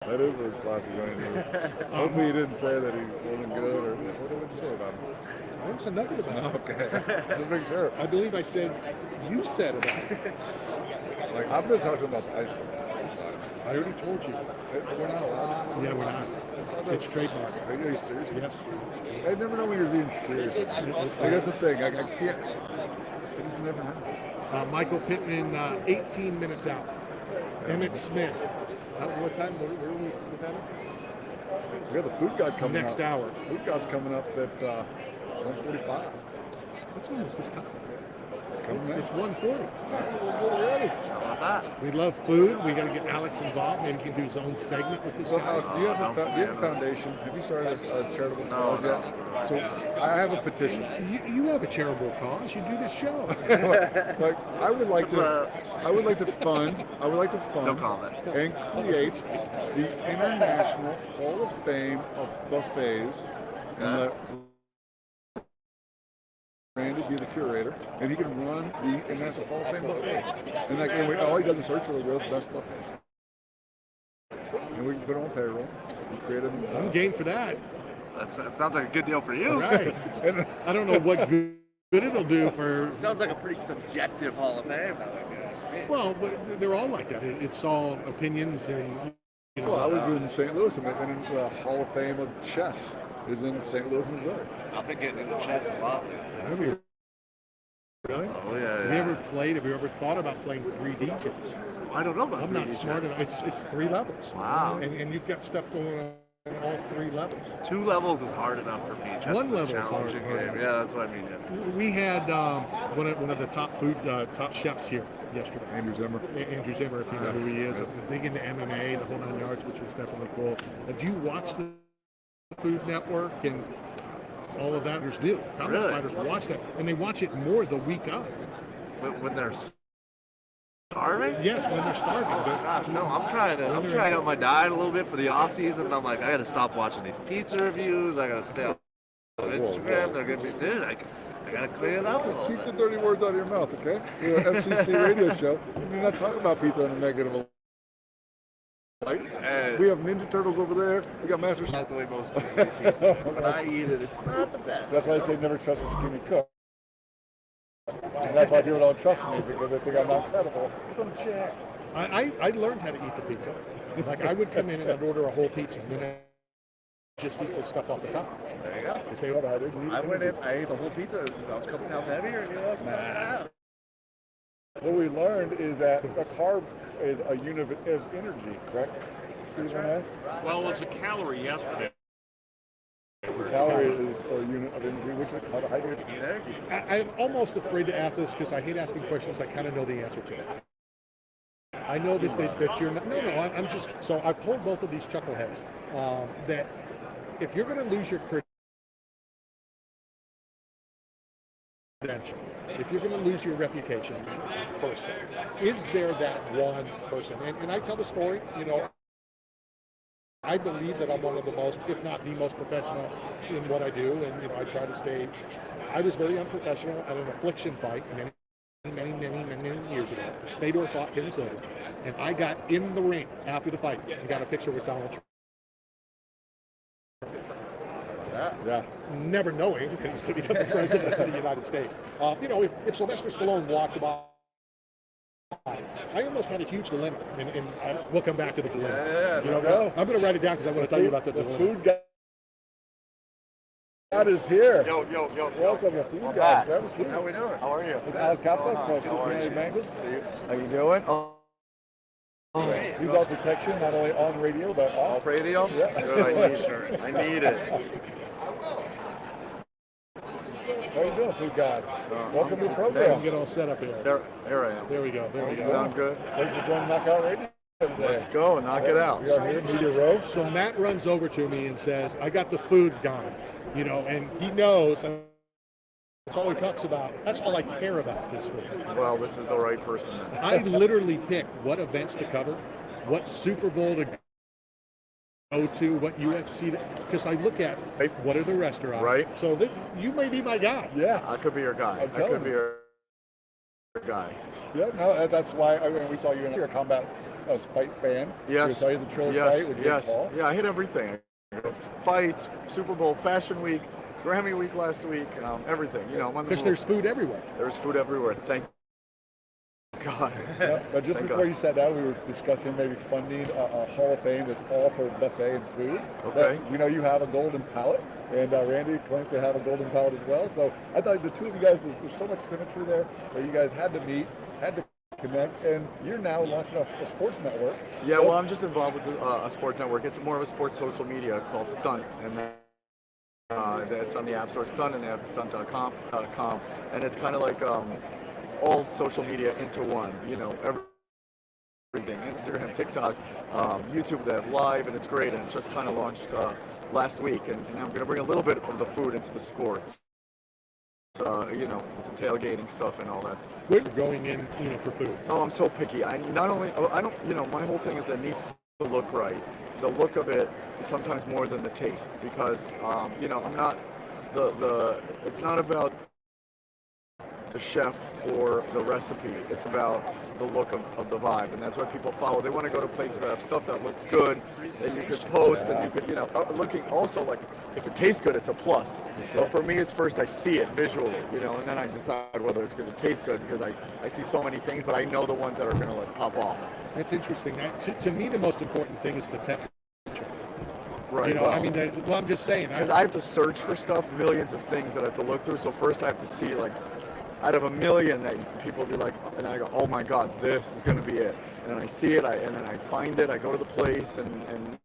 That is what Sloppy going to do. Hopefully he didn't say that he wasn't good, or what did you say about him? I didn't say nothing about it. Okay, just make sure. I believe I said you said about it. Like, I've been talking about the ice cream. I already told you. We're not allowed to. Yeah, we're not. It's trademarked. Are you serious? Yes. I never know when you're being serious. Like, that's the thing. I can't. I just never know. Michael Pittman, 18 minutes out. Emmett Smith. What time? Where are we with that? We got the food god coming Next up. hour. Food god's coming up at 1:45. That's almost this time. Coming It's 1:40. We're already. How about that? We love food. We got to get Alex involved. Maybe he can do his own segment with this So, guy. do you have a foundation? Have you started a charitable cause yet? So, I have a petition. You have a charitable cause. You do this show. Like, I would like to fund. No comment. And create the International Hall of Fame of buffets, and let Randy be the curator, and he can run the International Hall of Fame buffet. And like, all he does is search for the world's best buffets, and we can put it on payroll and create a new. I'm game for that. That sounds like a good deal for you. All right. And I don't know what good it'll do for. Sounds like a pretty subjective Hall of Fame, though, if you ask me. Well, but they're all like that. It's all opinions and. well, I was in St. Louis, and the Hall of Fame of chess is in St. Louis, Missouri. I've been getting into chess a lot. Really? Oh, yeah. Have you ever thought about playing 3D chess? I don't know about I'm not smart enough. It's 3 levels. Wow. And you've got stuff going on all 3 levels. 2 levels is hard enough for me. Chess One is a level is challenging hard. game. Yeah, that's what I mean. Yeah. We had one of the top chefs here yesterday. Andrew Zimmer. Andrew Zimmer, if you know who he is. Big into MMA, the whole 9 yards, which was definitely cool. Do you watch the Food Network and all of that? Do. Combat Really? fighters watch that, and they watch it more the week of. When they're starving? Yes, when they're starving. Oh my gosh, no! I'm trying out my diet a little bit for the off season. And I'm like, I got to stop watching these pizza reviews. I got to stay on Instagram. They're gonna be, dude. I got to clean it up a little Keep bit. the dirty words out of your mouth, okay? We're an FCC radio show. We're not talking about pizza in a negative light. We have Ninja Turtles over there. We got Master. Not the way most people eat pizza. When I eat it, it's not the best. That's why I say never trust a skinny cook. And that's why people don't trust me, because they think I'm not credible. Some jack. I learned how to eat the pizza. Like, I would come in and I'd order a whole pizza, and then I just eat the stuff off the top. There you go. You say, oh, I went in, I ate the whole pizza. I was a couple pounds heavier, and it's not What we learned is that a carb is a unit of energy, correct? Excuse me, Renee? Well, it was a calorie yesterday. The calorie is a unit of energy, which is carbohydrate. energy. I'm almost afraid to ask this because I hate asking questions I kind of know the answer to. I know that you're not. No, I'm just. So I've told both of these chuckleheads that if you're going to lose your credential, if you're going to lose your reputation, person, is there that one person? And I tell the story. I believe that I'm one of the most, if not the most professional in what I do, and I try to stay. I was very unprofessional at an affliction fight many years ago. Fedor fought Tim Silver, and I got in the ring after the fight and got a picture with Donald Trump. Yeah. Never knowing that he's going to become the president of the United States. If Sylvester Stallone walked by, I almost had a huge dilemma, and we'll come back to the dilemma. Yeah, I'm going to write it down because I want to tell you about the The dilemma. food god is here. Yo. Welcome, the food I'm god. back. Grab a seat. How we doing? How are you? It's Alex Cappa from How are Cincinnati you? Bengals. See you. How you doing? He's all protection, not only on radio, but off. Off radio? Yeah. Good, I need it. How you doing, food god? Welcome to the Let program. me get all set up here. There I am. There we go. Sound good? Thanks for joining Knockout Radio today. Let's go. Knock it out. We are here in Media Row. So Matt runs over to me and says, I got the food gone, and he knows that's all he talks about. That's all I care about is food. Well, this is the right person then. I literally pick what events to cover, what Super Bowl to go to, what UFC because I look at what are the restaurants. Right. So you may be my guy. Yeah. I could be your guy. I'm I telling could be you. your guy. Yeah, no, that's why we saw you in your combat a fight fan. Yes. You saw the Triller Yes. fight with Jake Yes. Paul. Yeah, I hit everything. Fights, Super Bowl, Fashion Week, Grammy Week last week, everything. You know, Because there's food everywhere. there's food everywhere. Thank God. Yeah, but just Thank before God. you said that, we were discussing maybe funding a Hall of Fame that's all for buffet and food. Okay. But we know you have a golden palate, and Randy claims to have a golden palate as well. So I thought the two of you guys, there's so much symmetry there that you guys had to meet, had to connect, and you're now launching a sports network. Yeah, So- well, I'm just involved with a sports network. It's more of a sports social media called Stunt, and that's on the App Store, Stunt, and they have the stunt.com, and it's kind of like all social media into one. You know, everything, Instagram, TikTok, YouTube. They have live, and it's great. And it just kind of launched last week, and I'm going to bring a little bit of the food into the sports. You know, the tailgating stuff and all that. We're going in, for food. Oh, I'm so picky. I don't, you know, my whole thing is it needs to look right. The look of it is sometimes more than the taste because, you know, I'm not, it's not about the chef or the recipe. It's about the look of the vibe, and that's why people follow. They want to go to places that have stuff that looks good, that you could post, and you could, you know, looking also like, if it tastes good, it's a plus. But for me, it's first I see it visually, you know, and then I decide whether it's going to taste good because I see so many things, but I know the ones that are going to like pop off. That's interesting. To me, the most important thing is the temperature. Right. You know, well, I mean, I'm just saying. because I have to search for stuff, millions of things that I have to look through. So first I have to see like, out of a million that people be like, and I go, oh my God, this is going to be it. And then I see it, and then I find it, I go to the place, and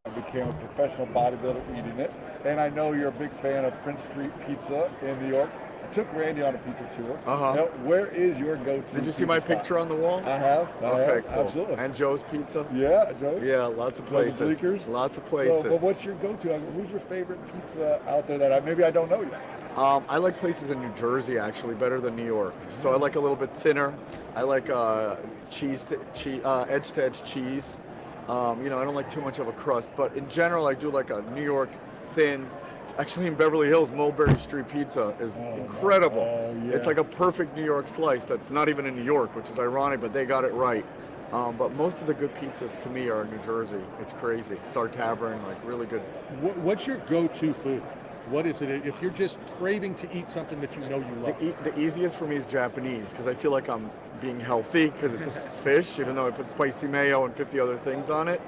I became a professional bodybuilder eating it, and I know you're a big fan of Prince Street Pizza in New York. I took Randy on a pizza tour. Uh-huh. Now, where is your go-to? did you see my pizza spot? picture on the wall? I have. Okay, cool. Absolutely. And Joe's Pizza? Yeah, Joe. Yeah, lots of Joe's places. Bleakers? Lots of places. So, but what's your go-to? I mean, who's your favorite pizza out there that maybe I don't know yet? I like places in New Jersey actually better than New York. So I like a little bit thinner. I like edge to edge cheese. You know, I don't like too much of a crust, but in general, I do like a New York thin. Actually, in Beverly Hills, Mulberry Street Pizza is incredible. yeah. It's like a perfect New York slice that's not even in New York, which is ironic, but they got it right. But most of the good pizzas to me are in New Jersey. It's crazy. Star Tavern, like really good. What's your go-to food? What is it? If you're just craving to eat something that you know you love. The easiest for me is Japanese because I feel like I'm being healthy because it's fish, even though I put spicy mayo and 50 other things on it.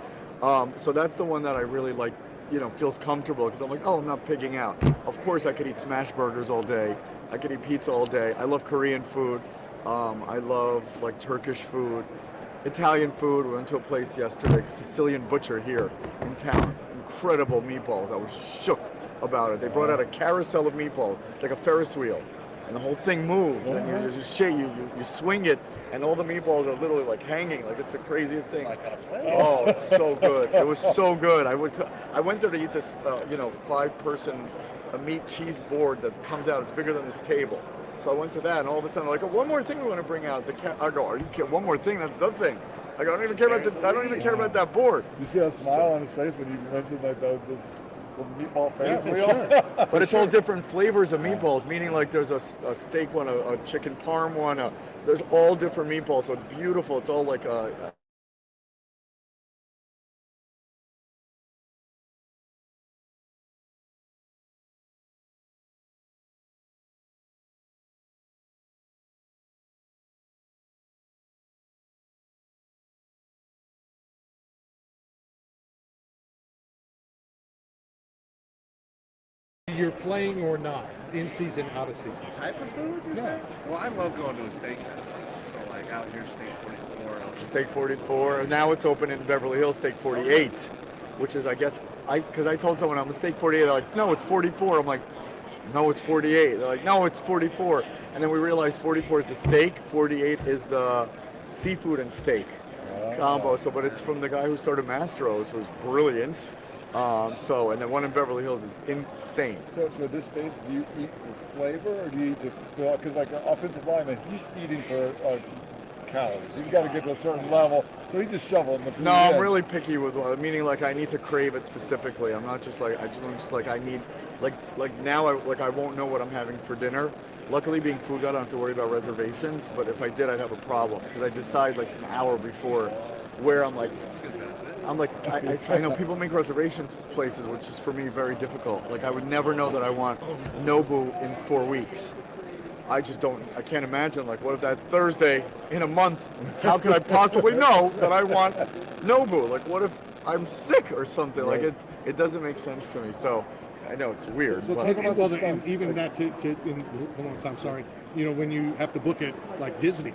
So that's the one that I really like, you know, feels comfortable because I'm like, oh, I'm not pigging out. Of course, I could eat smash burgers all day. I could eat pizza all day. I love Korean food. I love like Turkish food, Italian food. We went to a place yesterday, Sicilian Butcher here in town. Incredible meatballs. I was shook about it. They brought out a carousel of meatballs. It's like a Ferris wheel, and the whole thing moves, and you just shake, you swing it, and all the meatballs are literally like hanging, like it's the craziest thing. Oh, it's so good. It was so good. I went there to eat this, you know, 5-person meat cheese board that comes out. It's bigger than this table. So I went to that, and all of a sudden, like, oh, one more thing we want to bring out. I go, are you kidding? One more thing? That's the thing. I go, I don't even care about that board. You see a smile on his face when you mentioned like those meatball face. Yeah, sure. But it's all different flavors of meatballs, meaning like there's a steak one, a chicken parm one, there's all different meatballs, so it's beautiful. It's all like You're playing or not, in season, out of season. Type of food? Yeah. Well, I love going to a steakhouse. So like out here, Steak 44. Steak 44. Now it's open in Beverly Hills, Steak 48, which is, I guess, because I told someone I'm a Steak 48. They're like, no, it's 44. I'm like, no, it's 48. They're like, no, it's 44. And then we realized 44 is the steak, 48 is the seafood and steak combo. So, but it's from the guy who started Mastro's, who's brilliant. So, and the one in Beverly Hills is insane. So at this stage, do you eat for flavor or do you eat to fill? Because like an offensive lineman, he's eating for calories. He's got to get to a certain level, so he just shoveling the food. No, I'm really picky with meaning like I need to crave it specifically. I'm not just like I'm just like I need like now I won't know what I'm having for dinner. Luckily, being food guide, I don't have to worry about reservations. But if I did, I'd have a problem because I decide like an hour before where I'm like I know people make reservations places, which is for me very difficult. Like I would never know that I want Nobu in 4 weeks. I just don't. I can't imagine. Like, what if that Thursday in a month? How could I possibly know that I want Nobu? Like, what if I'm sick or something? Like, it doesn't make sense to me. So, I know it's weird. So but talk about the and stunts. even that hold on, I'm sorry. You know, when you have to book it like Disney,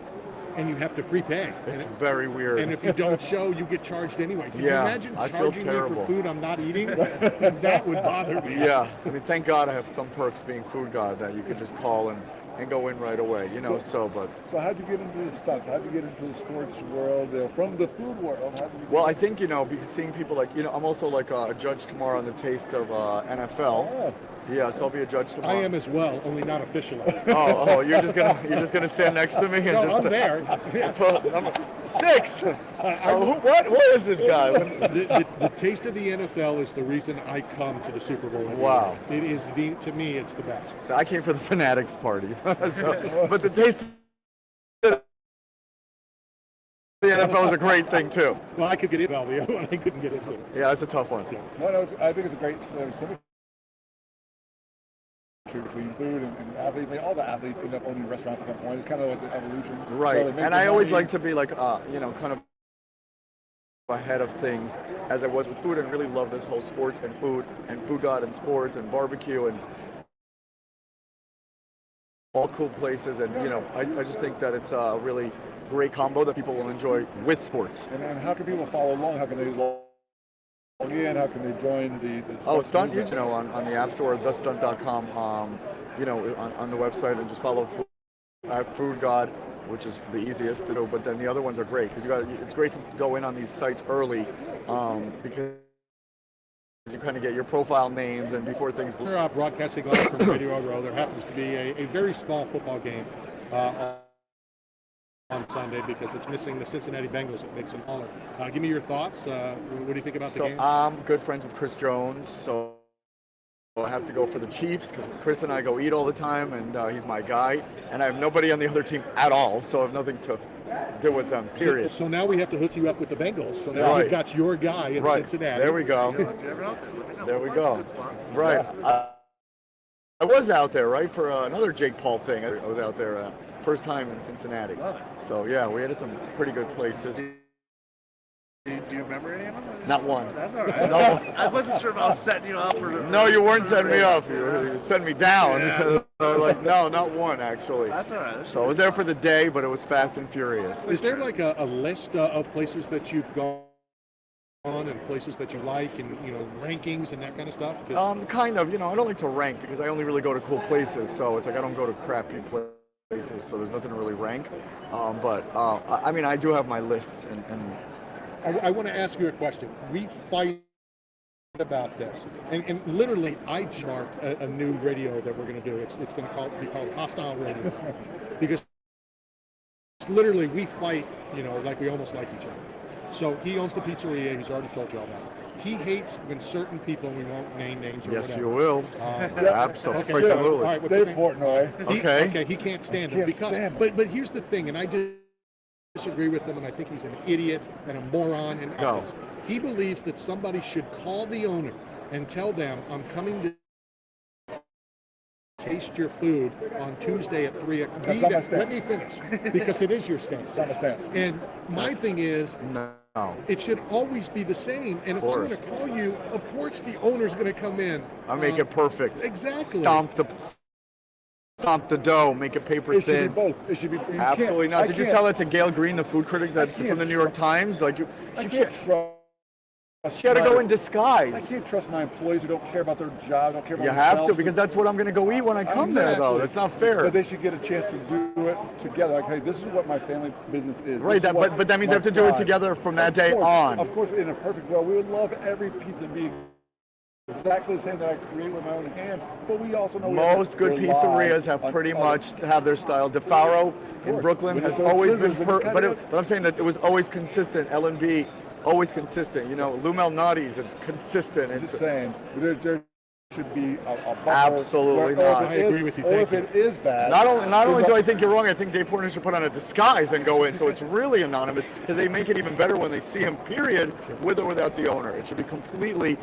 and you have to prepay. It's very weird. And if you don't show, you get charged anyway. Can you Yeah, imagine I feel charging me terrible. for food I'm not eating? That would bother me. Yeah, I mean, thank God I have some perks being food god that you could just call and go in right away. You know, but. So how'd you get into the stunts? How'd you get into the sports world from the food world? Well, I think, because seeing people like, I'm also like a judge tomorrow on the taste of NFL. Oh. Yeah, so I'll be a judge tomorrow. I am as well, only not officially. Oh, you're just gonna stand next to me and No, just I'm there. I'm 6. What is this guy? The taste of the NFL is the reason I come to the Super Bowl. Wow. It is to me, it's the best. I came for the Fanatics party, but the taste of the NFL is a great thing too. Well, I could get into the other one. I couldn't get into it. Yeah, it's a tough one. No, I think it's a great symmetry between food and athletes. I mean, all the athletes end up owning restaurants at some point. It's kind of like the evolution. Right, So and I always like to be like, kind of ahead of things as I was with food, and really love this whole sports and food god and sports and barbecue and all cool places. And I just think that it's a really great combo that people will enjoy with sports. And how can people follow along? How can they log in? How can they join the Stunt, on the App Store, thestunt.com, on the website, and just follow Food God, which is the easiest to do. But then the other ones are great because it's great to go in on these sites early because you kind of get your profile names and before things. We're broadcasting live from Radio Row. There happens to be a very small football game on Sunday because it's missing the Cincinnati Bengals. It makes them smaller. Give me your thoughts. What do you think about the game? So I'm good friends with Chris Jones, so I have to go for the Chiefs because Chris and I go eat all the time, and he's my guy. And I have nobody on the other team at all, so I have nothing to do with them, period. So now we have to hook you up with the Bengals. So now you've got your guy in Cincinnati. There we go. If you're ever out there, let me know. There we go. Good spots. Right. I was out there, right, for another Jake Paul thing. I was out there first time in Cincinnati. Love it. So, yeah, we had some pretty good places. Do you remember any of them? Not one. That's all right. No. I wasn't sure if I was setting you up for. No, you weren't setting me up. You set me down. Yeah. No, not one, actually. That's all right. So I was there for the day, but it was fast and furious. Is there like a list of places that you've gone on and places that you like and rankings and that kind of stuff? Kind of. I don't like to rank because I only really go to cool places. So it's like I don't go to crappy places. So there's nothing to really rank. I mean, I do have my lists and I want to ask you a question. We fight about this, and literally, I marked a new radio that we're going to do. It's going to be called Hostile Radio, because literally we fight, like we almost like each other. So he owns the pizzeria. He's already told you all that. He hates when certain people, we won't name names or whatever. Yes, you will. Absolutely. Okay, all right, what's the Dave name? Portnoy. Okay. He can't stand Can't him because. stand him. But here's the thing, and I disagree with him, and I think he's an idiot and a moron. And No. he believes that somebody should call the owner and tell them, "I'm coming to taste your food on Tuesday at 3 o'clock." That's not my stance. Let me finish, because it is your stance. It's not my stance. And my thing is, No. it should always be the same. And if I'm going to call you, of course the owner's going to come in. I make it perfect. Exactly. Stomp the dough, make it paper It should thin. be both. It should be. You Absolutely can't- not. Did you tell that to Gail Green, the food critic I from can't the New York Times? Like I she can't can't. trust. She had to go in I disguise. can't trust my employees who don't care about their job, don't care about You have to themselves. because that's what I'm going to go eat when I come there, though. Exactly. That's not fair. But they should get a chance to do it together. Like, hey, this is what my family business is. Right, This is what but that means my they have to do it tribe- together from that Of day course, on. Of course, in a perfect world, we would love every pizza being exactly the same that I create with my own hands, but we also know Most good rely pizzerias have on pretty other- much have their style. DeFaro in course. Brooklyn When you has throw always scissors been, and you cut but, it. but I'm saying that it was always consistent. L&B, always consistent. You know, Lou Malnati's, it's consistent. I'm just It's, saying, there should be a buffer. Absolutely where, not. Or if I it is, agree with you. Or Thank if it is bad. not only do I think think you're wrong, I think Dave Portnoy should put on a disguise and go in, so it's really anonymous, because they make it even better when they see him, period, with or without the owner. It should be completely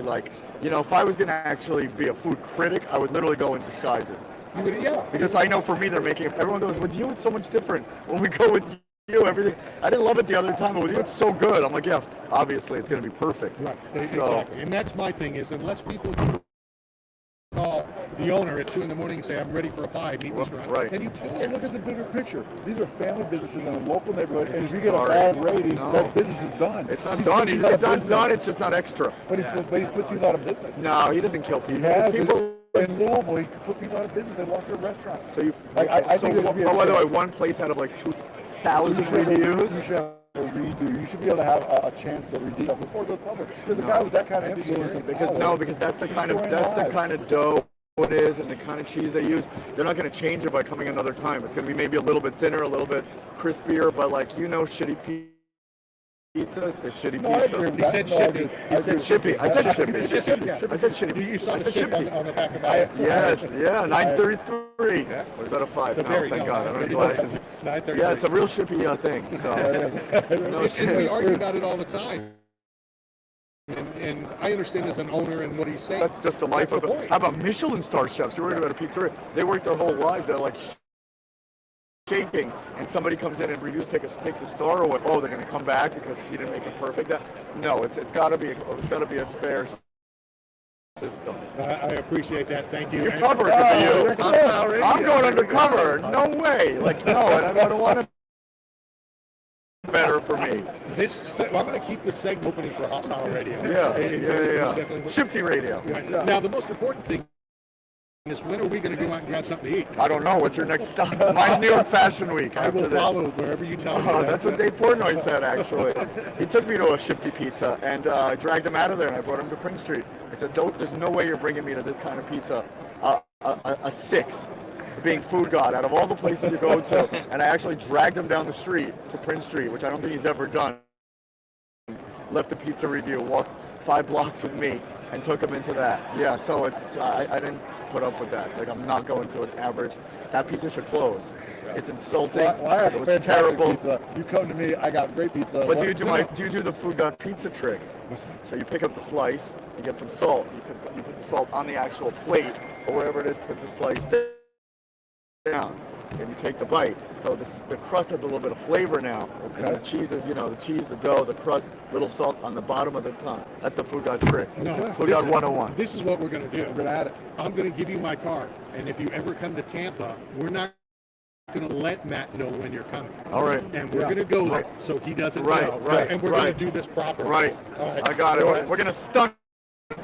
like, you know, if I was going to actually be a food critic, I would literally go in disguises. Yeah. Because I know for me, they're making it. Everyone goes, with you, it's so much different. When we go with you, everything. I didn't love it the other time, but with you, it's so good. I'm like, yeah, obviously, it's going to be perfect. Right. So- Exactly. And that's my thing is, unless people call the owner at 2 a.m. and say, I'm ready for a pie, meet me restaurant. Right. And you And can't. look at the bigger picture. These are family businesses in a local neighborhood, and if you get a Sorry. bad rating, No. that business is done. It's not He's done. putting It's you out of not business. done. It's just not extra. But he puts you out of business. No, he doesn't kill He people. has. People. In Louisville, he put people out of business. They lost their restaurants. So you. Like, I think there should be a by the way, change. one place out of like 2,000 You should reviews. have a redo. You should be able to have a chance to redeem it before it goes public. Because the guy with that kind of influence and power, Because that's the he's kind of destroying lives. kind of dough it is and the kind of cheese they use. They're not going to change it by coming another time. It's going to be maybe a little bit thinner, a little bit crispier, but like, you know, shitty pizza is shitty No, I pizza. agree with He that. said No, I shippy. agree. He said Shippy. I said shippy. He said shippy. I said shitty. You saw I the said ship shippy. on the back of my Yes, yeah, 933. Or is that a 5? The No, berry, thank no, God. I don't have 933. glasses. 933. Yeah, it's a real shippy thing. So, no And we shit. argue about it all the time. And I understand as an owner and what he's saying. That's just the life That's of the it. point. How about Michelin star chefs? You're worried about a pizzeria. They work their whole life. They're like shaking, and somebody comes in and reviews takes a star away. Oh, they're going to come back because he didn't make it perfect. No, it's got to be a fair system. I appreciate that. Thank you. You're And- covered because of you. I'm going undercover. No way. Like, no, I don't want it better for me. I'm going to keep this segment opening for Hostile Radio. Yeah. It's definitely- Shifty radio. Right. Now, the most important thing is, when are we going to go out and grab something to eat? I don't know. What's your next stop? Mine's New York Fashion Week. I will after this. follow wherever you tell me. Oh, that's what Dave Portnoy said, actually. He took me to a Shifty Pizza, and I dragged him out of there, and I brought him to Prince Street. I said, there's no way you're bringing me to this kind of pizza. A 6, being food god, out of all the places you go to. And I actually dragged him down the street to Prince Street, which I don't think he's ever done. Left the pizza review, walked 5 blocks with me, and took him into that. Yeah, so it's I didn't put up with that. Like, I'm not going to an average. That pizza should close. It's insulting. Well, I have It was fantastic terrible. pizza. You come to me, I got great pizza. But What- do you do the food god pizza trick? So you pick up the slice, you get some salt, you put the salt on the actual plate or wherever it is, put the slice down, and you take the bite. So the crust has a little bit of flavor now. Okay. And the cheese is, the cheese, the dough, the crust, little salt on the bottom of the tongue. That's the food god trick. No, Food god 101. This is what we're going to do. We're gonna add it. I'm going to give you my card, and if you ever come to Tampa, we're not going to let Matt know when you're coming. All right. And we're going to go there so he doesn't Right, know. right, And we're right. going to do this properly. Right. All right. I got it. We're going to stunt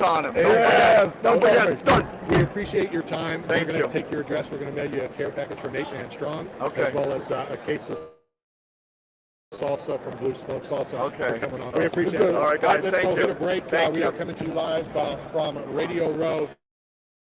on him. Yes, Don't forget, stunt. We appreciate your time. Thank we're going you. to take your address. We're going to mail you a care package from 8 Man Strong, Okay. as well as a case of salsa from Blue Smoke Salsa. Okay. For coming on. We appreciate it. All right, guys, Let's thank go you. hit a break. Thank We you. are coming to you live from Radio Row.